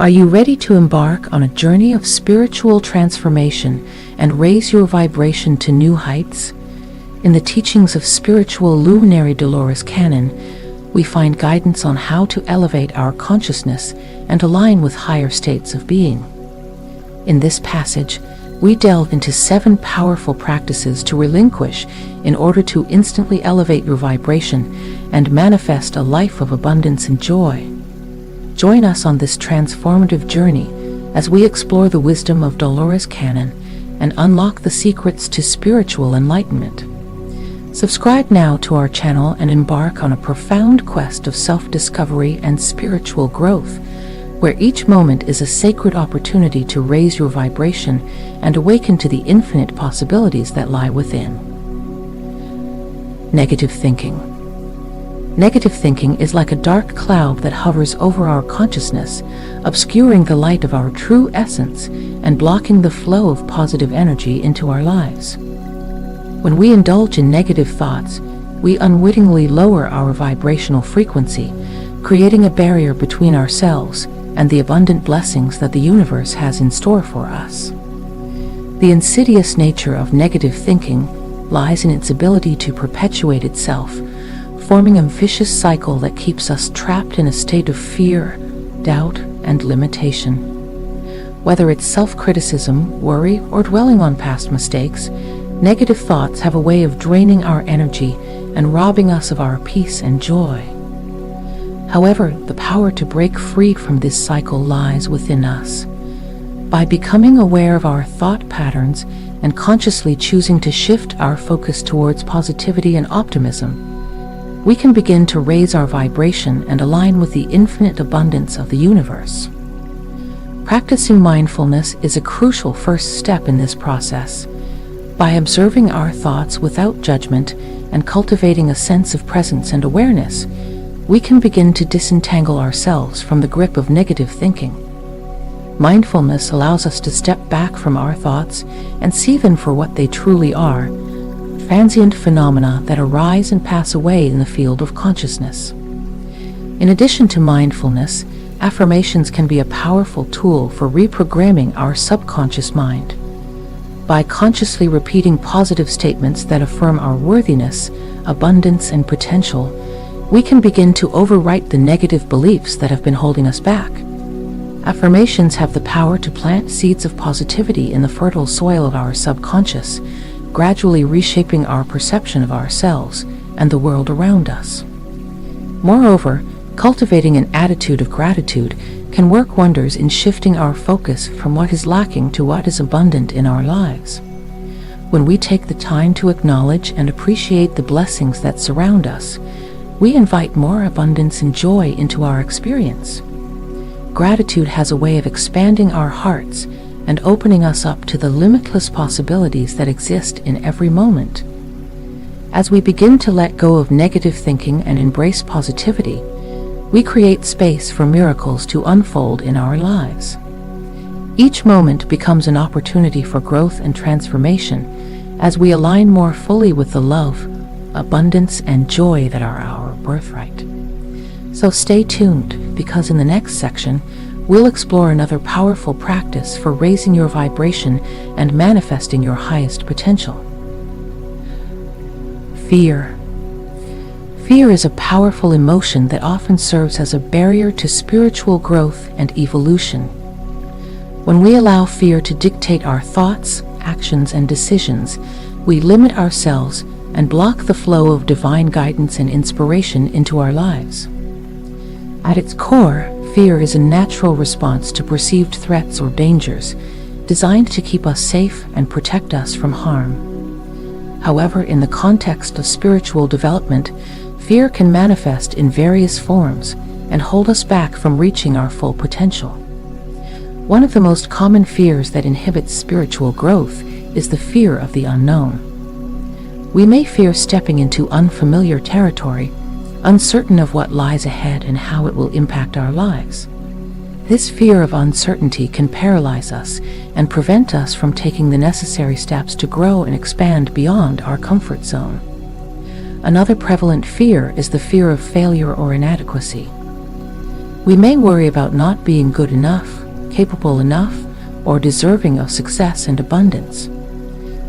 Are you ready to embark on a journey of spiritual transformation and raise your vibration to new heights? In the teachings of spiritual luminary Dolores Cannon, we find guidance on how to elevate our consciousness and align with higher states of being. In this passage, we delve into 7 powerful practices to relinquish in order to instantly elevate your vibration and manifest a life of abundance and joy. Join us on this transformative journey as we explore the wisdom of Dolores Cannon and unlock the secrets to spiritual enlightenment. Subscribe now to our channel and embark on a profound quest of self-discovery and spiritual growth, where each moment is a sacred opportunity to raise your vibration and awaken to the infinite possibilities that lie within. Negative thinking. Negative thinking is like a dark cloud that hovers over our consciousness, obscuring the light of our true essence and blocking the flow of positive energy into our lives. When we indulge in negative thoughts, we unwittingly lower our vibrational frequency, creating a barrier between ourselves and the abundant blessings that the universe has in store for us. The insidious nature of negative thinking lies in its ability to perpetuate itself, forming a vicious cycle that keeps us trapped in a state of fear, doubt, and limitation. Whether it's self-criticism, worry, or dwelling on past mistakes, negative thoughts have a way of draining our energy and robbing us of our peace and joy. However, the power to break free from this cycle lies within us. By becoming aware of our thought patterns and consciously choosing to shift our focus towards positivity and optimism, we can begin to raise our vibration and align with the infinite abundance of the universe. Practicing mindfulness is a crucial first step in this process. By observing our thoughts without judgment and cultivating a sense of presence and awareness, we can begin to disentangle ourselves from the grip of negative thinking. Mindfulness allows us to step back from our thoughts and see them for what they truly are: transient phenomena that arise and pass away in the field of consciousness. In addition to mindfulness, affirmations can be a powerful tool for reprogramming our subconscious mind. By consciously repeating positive statements that affirm our worthiness, abundance, and potential, we can begin to overwrite the negative beliefs that have been holding us back. Affirmations have the power to plant seeds of positivity in the fertile soil of our subconscious, gradually reshaping our perception of ourselves and the world around us. Moreover, cultivating an attitude of gratitude can work wonders in shifting our focus from what is lacking to what is abundant in our lives. When we take the time to acknowledge and appreciate the blessings that surround us, we invite more abundance and joy into our experience. Gratitude has a way of expanding our hearts and opening us up to the limitless possibilities that exist in every moment. As we begin to let go of negative thinking and embrace positivity, we create space for miracles to unfold in our lives. Each moment becomes an opportunity for growth and transformation as we align more fully with the love, abundance, and joy that are our birthright. So stay tuned, because in the next section, we'll explore another powerful practice for raising your vibration and manifesting your highest potential. Fear. Fear is a powerful emotion that often serves as a barrier to spiritual growth and evolution. When we allow fear to dictate our thoughts, actions, and decisions, we limit ourselves and block the flow of divine guidance and inspiration into our lives. At its core, fear is a natural response to perceived threats or dangers, designed to keep us safe and protect us from harm. However, in the context of spiritual development, fear can manifest in various forms and hold us back from reaching our full potential. One of the most common fears that inhibits spiritual growth is the fear of the unknown. We may fear stepping into unfamiliar territory, uncertain of what lies ahead and how it will impact our lives. This fear of uncertainty can paralyze us and prevent us from taking the necessary steps to grow and expand beyond our comfort zone. Another prevalent fear is the fear of failure or inadequacy. We may worry about not being good enough, capable enough, or deserving of success and abundance.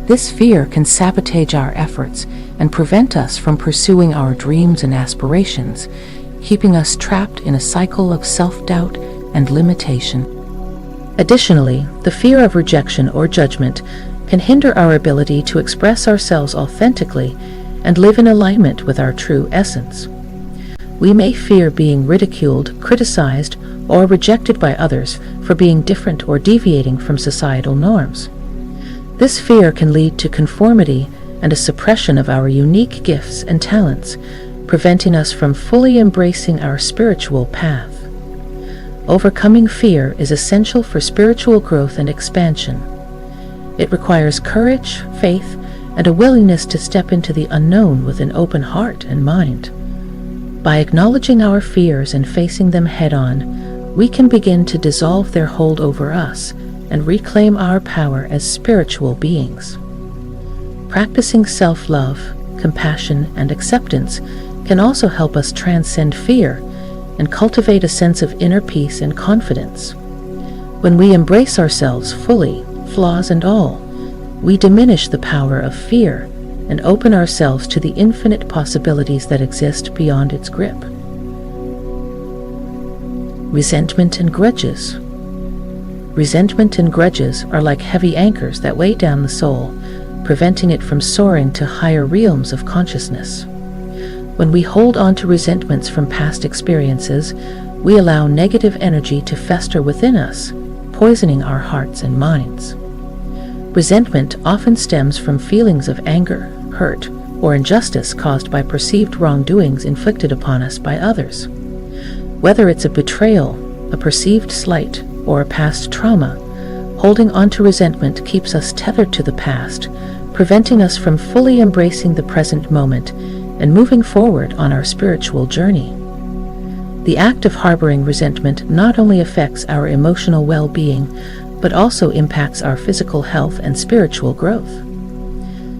This fear can sabotage our efforts and prevent us from pursuing our dreams and aspirations, keeping us trapped in a cycle of self-doubt and limitation. Additionally, the fear of rejection or judgment can hinder our ability to express ourselves authentically and live in alignment with our true essence. We may fear being ridiculed, criticized, or rejected by others for being different or deviating from societal norms. This fear can lead to conformity and a suppression of our unique gifts and talents, preventing us from fully embracing our spiritual path. Overcoming fear is essential for spiritual growth and expansion. It requires courage, faith, and a willingness to step into the unknown with an open heart and mind. By acknowledging our fears and facing them head-on, we can begin to dissolve their hold over us and reclaim our power as spiritual beings. Practicing self-love, compassion, and acceptance can also help us transcend fear and cultivate a sense of inner peace and confidence. When we embrace ourselves fully, flaws and all, we diminish the power of fear and open ourselves to the infinite possibilities that exist beyond its grip. Resentment and grudges. Resentment and grudges are like heavy anchors that weigh down the soul, preventing it from soaring to higher realms of consciousness. When we hold on to resentments from past experiences, we allow negative energy to fester within us, poisoning our hearts and minds. Resentment often stems from feelings of anger, hurt, or injustice caused by perceived wrongdoings inflicted upon us by others. Whether it's a betrayal, a perceived slight, or a past trauma, holding on to resentment keeps us tethered to the past, preventing us from fully embracing the present moment and moving forward on our spiritual journey. The act of harboring resentment not only affects our emotional well-being, but also impacts our physical health and spiritual growth.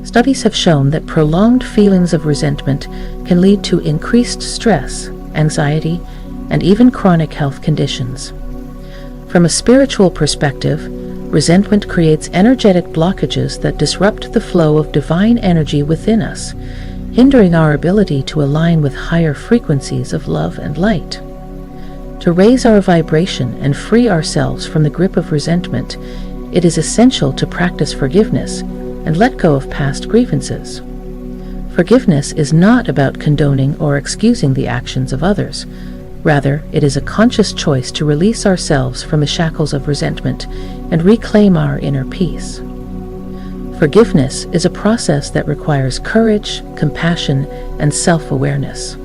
Studies have shown that prolonged feelings of resentment can lead to increased stress, anxiety, and even chronic health conditions. From a spiritual perspective, resentment creates energetic blockages that disrupt the flow of divine energy within us, hindering our ability to align with higher frequencies of love and light. To raise our vibration and free ourselves from the grip of resentment, it is essential to practice forgiveness and let go of past grievances. Forgiveness is not about condoning or excusing the actions of others. Rather, it is a conscious choice to release ourselves from the shackles of resentment and reclaim our inner peace. Forgiveness is a process that requires courage, compassion, and self-awareness.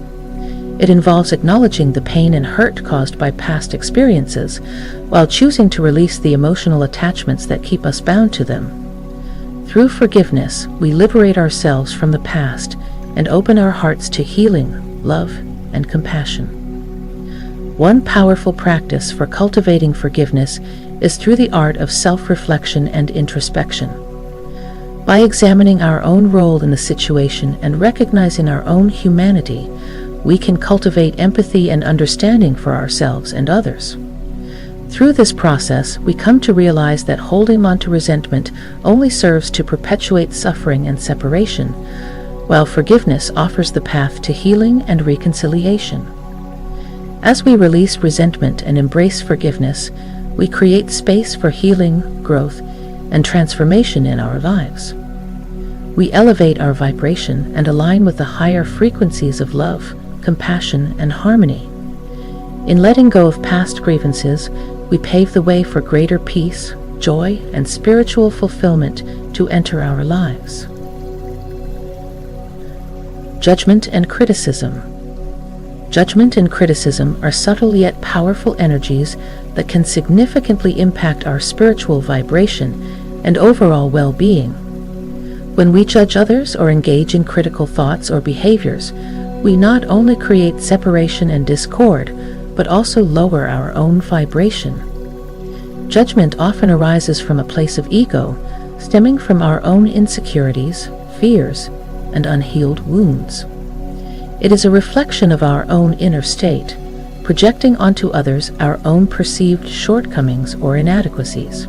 It involves acknowledging the pain and hurt caused by past experiences, while choosing to release the emotional attachments that keep us bound to them. Through forgiveness, we liberate ourselves from the past and open our hearts to healing, love, and compassion. One powerful practice for cultivating forgiveness is through the art of self-reflection and introspection. By examining our own role in the situation and recognizing our own humanity, we can cultivate empathy and understanding for ourselves and others. Through this process, we come to realize that holding on to resentment only serves to perpetuate suffering and separation, while forgiveness offers the path to healing and reconciliation. As we release resentment and embrace forgiveness, we create space for healing, growth, and transformation in our lives. We elevate our vibration and align with the higher frequencies of love, compassion, and harmony. In letting go of past grievances, we pave the way for greater peace, joy, and spiritual fulfillment to enter our lives. Judgment and criticism. Judgment and criticism are subtle yet powerful energies that can significantly impact our spiritual vibration and overall well-being. When we judge others or engage in critical thoughts or behaviors, we not only create separation and discord, but also lower our own vibration. Judgment often arises from a place of ego, stemming from our own insecurities, fears, and unhealed wounds. It is a reflection of our own inner state, projecting onto others our own perceived shortcomings or inadequacies.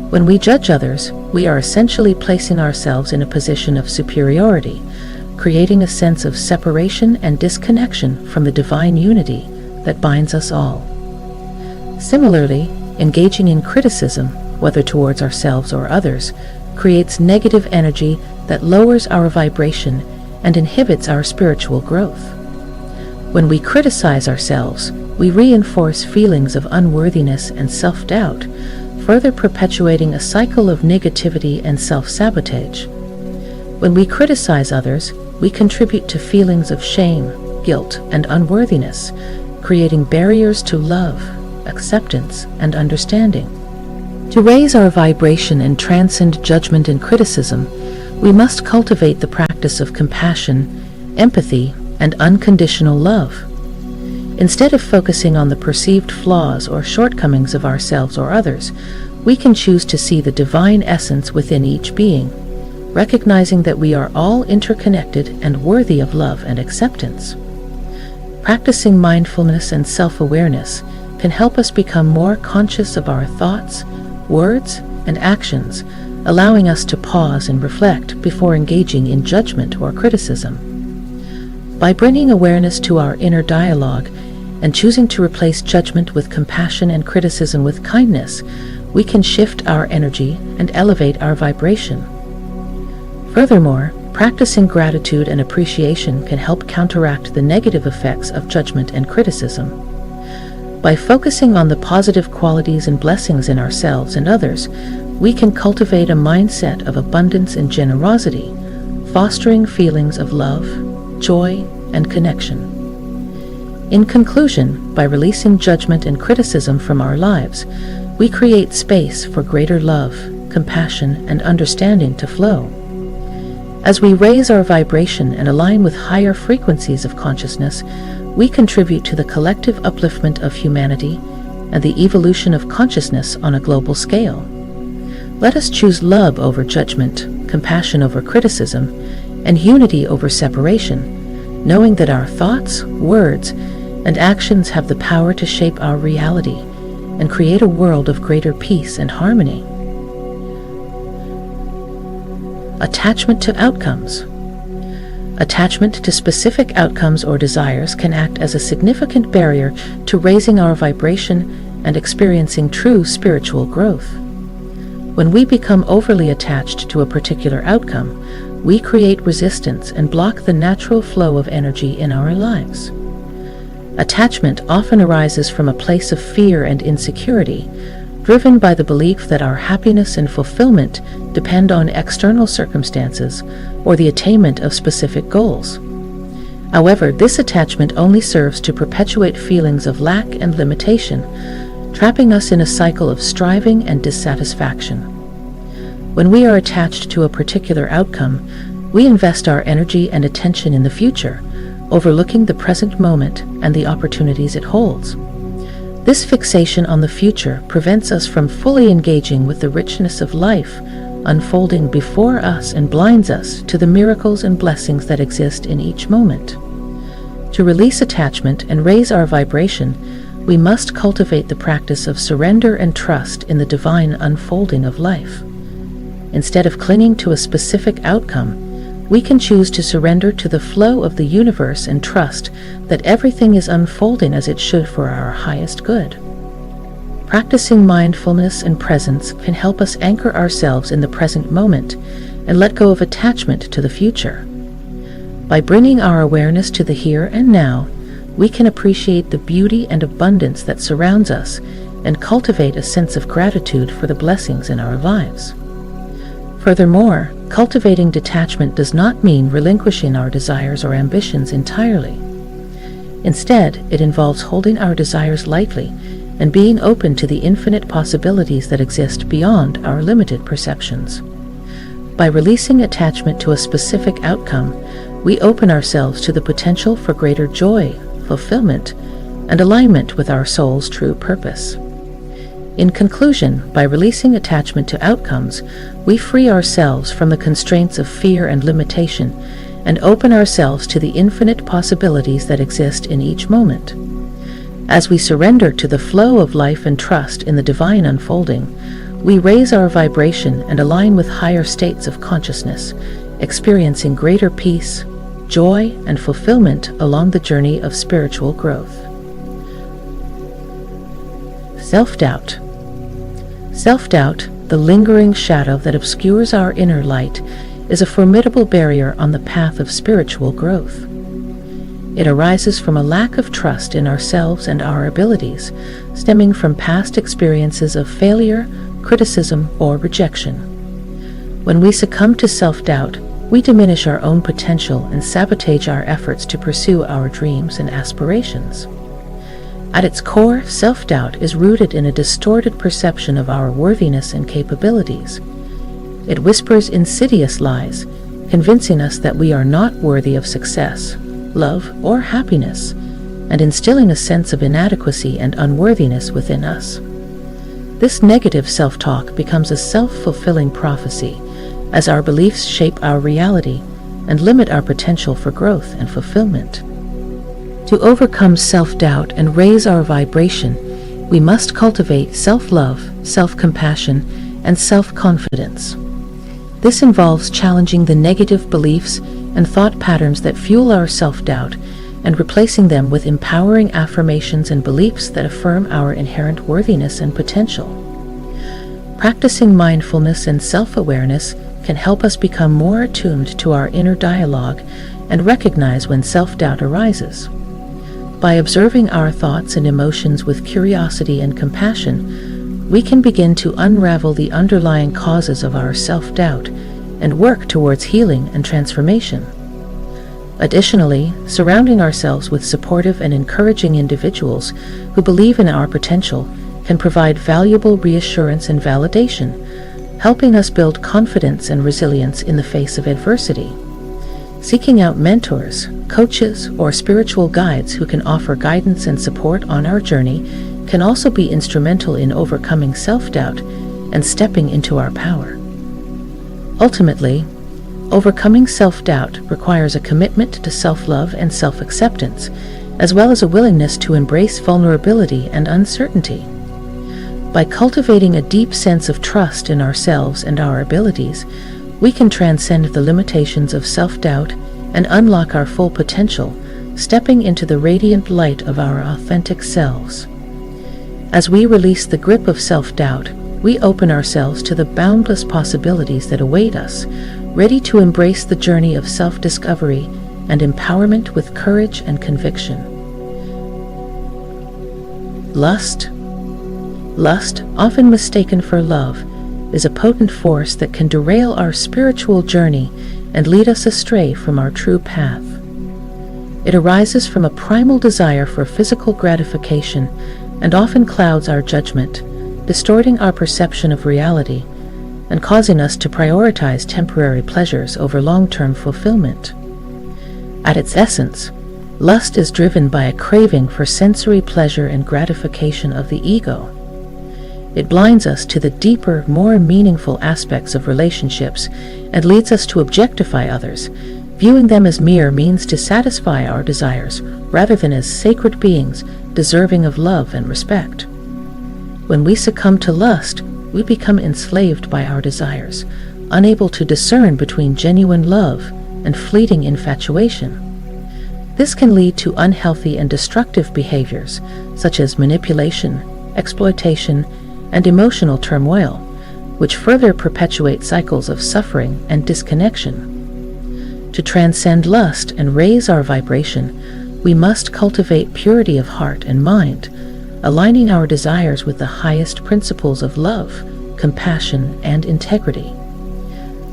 When we judge others, we are essentially placing ourselves in a position of superiority, creating a sense of separation and disconnection from the divine unity that binds us all. Similarly, engaging in criticism, whether towards ourselves or others, creates negative energy that lowers our vibration and inhibits our spiritual growth. When we criticize ourselves, we reinforce feelings of unworthiness and self-doubt, further perpetuating a cycle of negativity and self-sabotage. When we criticize others, we contribute to feelings of shame, guilt, and unworthiness, creating barriers to love, acceptance, and understanding. To raise our vibration and transcend judgment and criticism, we must cultivate the practice of compassion, empathy, and unconditional love. Instead of focusing on the perceived flaws or shortcomings of ourselves or others, we can choose to see the divine essence within each being, recognizing that we are all interconnected and worthy of love and acceptance. Practicing mindfulness and self-awareness can help us become more conscious of our thoughts, words, and actions, allowing us to pause and reflect before engaging in judgment or criticism. By bringing awareness to our inner dialogue and choosing to replace judgment with compassion and criticism with kindness, we can shift our energy and elevate our vibration. Furthermore, practicing gratitude and appreciation can help counteract the negative effects of judgment and criticism. By focusing on the positive qualities and blessings in ourselves and others, we can cultivate a mindset of abundance and generosity, fostering feelings of love, joy, and connection. In conclusion, by releasing judgment and criticism from our lives, we create space for greater love, compassion, and understanding to flow. As we raise our vibration and align with higher frequencies of consciousness, we contribute to the collective upliftment of humanity and the evolution of consciousness on a global scale. Let us choose love over judgment, compassion over criticism, and unity over separation, knowing that our thoughts, words, and actions have the power to shape our reality and create a world of greater peace and harmony. Attachment to outcomes. Attachment to specific outcomes or desires can act as a significant barrier to raising our vibration and experiencing true spiritual growth. When we become overly attached to a particular outcome, we create resistance and block the natural flow of energy in our lives. Attachment often arises from a place of fear and insecurity, driven by the belief that our happiness and fulfillment depend on external circumstances or the attainment of specific goals. However, this attachment only serves to perpetuate feelings of lack and limitation, trapping us in a cycle of striving and dissatisfaction. When we are attached to a particular outcome, we invest our energy and attention in the future, overlooking the present moment and the opportunities it holds. This fixation on the future prevents us from fully engaging with the richness of life unfolding before us and blinds us to the miracles and blessings that exist in each moment. To release attachment and raise our vibration, we must cultivate the practice of surrender and trust in the divine unfolding of life. Instead of clinging to a specific outcome, we can choose to surrender to the flow of the universe and trust that everything is unfolding as it should for our highest good. Practicing mindfulness and presence can help us anchor ourselves in the present moment and let go of attachment to the future. By bringing our awareness to the here and now, we can appreciate the beauty and abundance that surrounds us and cultivate a sense of gratitude for the blessings in our lives. Furthermore, cultivating detachment does not mean relinquishing our desires or ambitions entirely. Instead, it involves holding our desires lightly and being open to the infinite possibilities that exist beyond our limited perceptions. By releasing attachment to a specific outcome, we open ourselves to the potential for greater joy, fulfillment, and alignment with our soul's true purpose. In conclusion, by releasing attachment to outcomes, we free ourselves from the constraints of fear and limitation and open ourselves to the infinite possibilities that exist in each moment. As we surrender to the flow of life and trust in the divine unfolding, we raise our vibration and align with higher states of consciousness, experiencing greater peace, joy, and fulfillment along the journey of spiritual growth. Self-doubt. Self-doubt, the lingering shadow that obscures our inner light, is a formidable barrier on the path of spiritual growth. It arises from a lack of trust in ourselves and our abilities, stemming from past experiences of failure, criticism, or rejection. When we succumb to self-doubt, we diminish our own potential and sabotage our efforts to pursue our dreams and aspirations. At its core, self-doubt is rooted in a distorted perception of our worthiness and capabilities. It whispers insidious lies, convincing us that we are not worthy of success, love, or happiness, and instilling a sense of inadequacy and unworthiness within us. This negative self-talk becomes a self-fulfilling prophecy, as our beliefs shape our reality and limit our potential for growth and fulfillment. To overcome self-doubt and raise our vibration, we must cultivate self-love, self-compassion, and self-confidence. This involves challenging the negative beliefs and thought patterns that fuel our self-doubt and replacing them with empowering affirmations and beliefs that affirm our inherent worthiness and potential. Practicing mindfulness and self-awareness can help us become more attuned to our inner dialogue and recognize when self-doubt arises. By observing our thoughts and emotions with curiosity and compassion, we can begin to unravel the underlying causes of our self-doubt and work towards healing and transformation. Additionally, surrounding ourselves with supportive and encouraging individuals who believe in our potential can provide valuable reassurance and validation, helping us build confidence and resilience in the face of adversity. Seeking out mentors, coaches, or spiritual guides who can offer guidance and support on our journey can also be instrumental in overcoming self-doubt and stepping into our power. Ultimately, overcoming self-doubt requires a commitment to self-love and self-acceptance, as well as a willingness to embrace vulnerability and uncertainty. By cultivating a deep sense of trust in ourselves and our abilities, we can transcend the limitations of self-doubt and unlock our full potential, stepping into the radiant light of our authentic selves. As we release the grip of self-doubt, we open ourselves to the boundless possibilities that await us, ready to embrace the journey of self-discovery and empowerment with courage and conviction. Lust. Lust, often mistaken for love, is a potent force that can derail our spiritual journey and lead us astray from our true path. It arises from a primal desire for physical gratification and often clouds our judgment, distorting our perception of reality and causing us to prioritize temporary pleasures over long-term fulfillment. At its essence, lust is driven by a craving for sensory pleasure and gratification of the ego. It blinds us to the deeper, more meaningful aspects of relationships and leads us to objectify others, viewing them as mere means to satisfy our desires rather than as sacred beings deserving of love and respect. When we succumb to lust, we become enslaved by our desires, unable to discern between genuine love and fleeting infatuation. This can lead to unhealthy and destructive behaviors, such as manipulation, exploitation, and emotional turmoil, which further perpetuate cycles of suffering and disconnection. To transcend lust and raise our vibration, we must cultivate purity of heart and mind, aligning our desires with the highest principles of love, compassion, and integrity.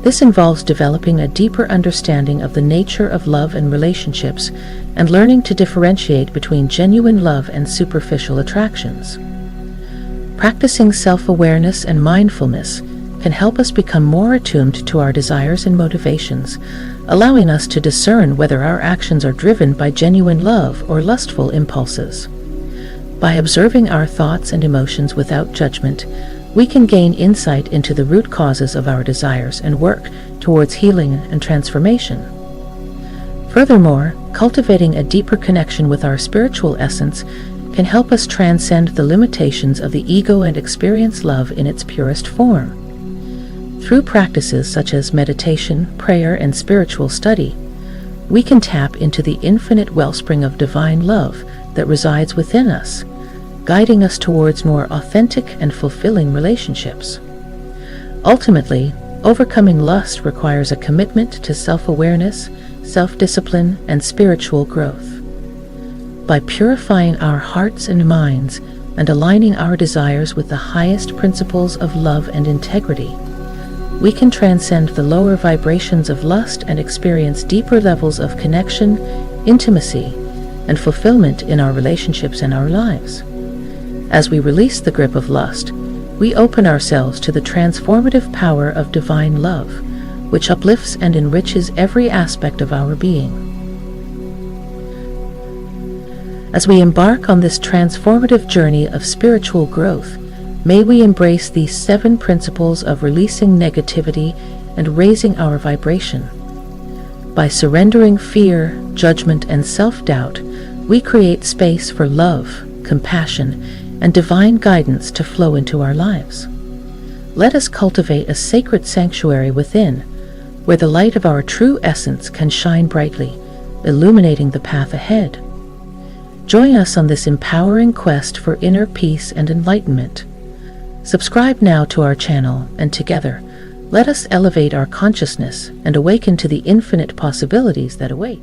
This involves developing a deeper understanding of the nature of love and relationships and learning to differentiate between genuine love and superficial attractions. Practicing self-awareness and mindfulness can help us become more attuned to our desires and motivations, allowing us to discern whether our actions are driven by genuine love or lustful impulses. By observing our thoughts and emotions without judgment, we can gain insight into the root causes of our desires and work towards healing and transformation. Furthermore, cultivating a deeper connection with our spiritual essence can help us transcend the limitations of the ego and experience love in its purest form. Through practices such as meditation, prayer, and spiritual study, we can tap into the infinite wellspring of divine love that resides within us, guiding us towards more authentic and fulfilling relationships. Ultimately, overcoming lust requires a commitment to self-awareness, self-discipline, and spiritual growth. By purifying our hearts and minds and aligning our desires with the highest principles of love and integrity, we can transcend the lower vibrations of lust and experience deeper levels of connection, intimacy, and fulfillment in our relationships and our lives. As we release the grip of lust, we open ourselves to the transformative power of divine love, which uplifts and enriches every aspect of our being. As we embark on this transformative journey of spiritual growth, may we embrace these 7 principles of releasing negativity and raising our vibration. By surrendering fear, judgment, and self-doubt, we create space for love, compassion, and divine guidance to flow into our lives. Let us cultivate a sacred sanctuary within, where the light of our true essence can shine brightly, illuminating the path ahead. Join us on this empowering quest for inner peace and enlightenment. Subscribe now to our channel, and together, let us elevate our consciousness and awaken to the infinite possibilities that await.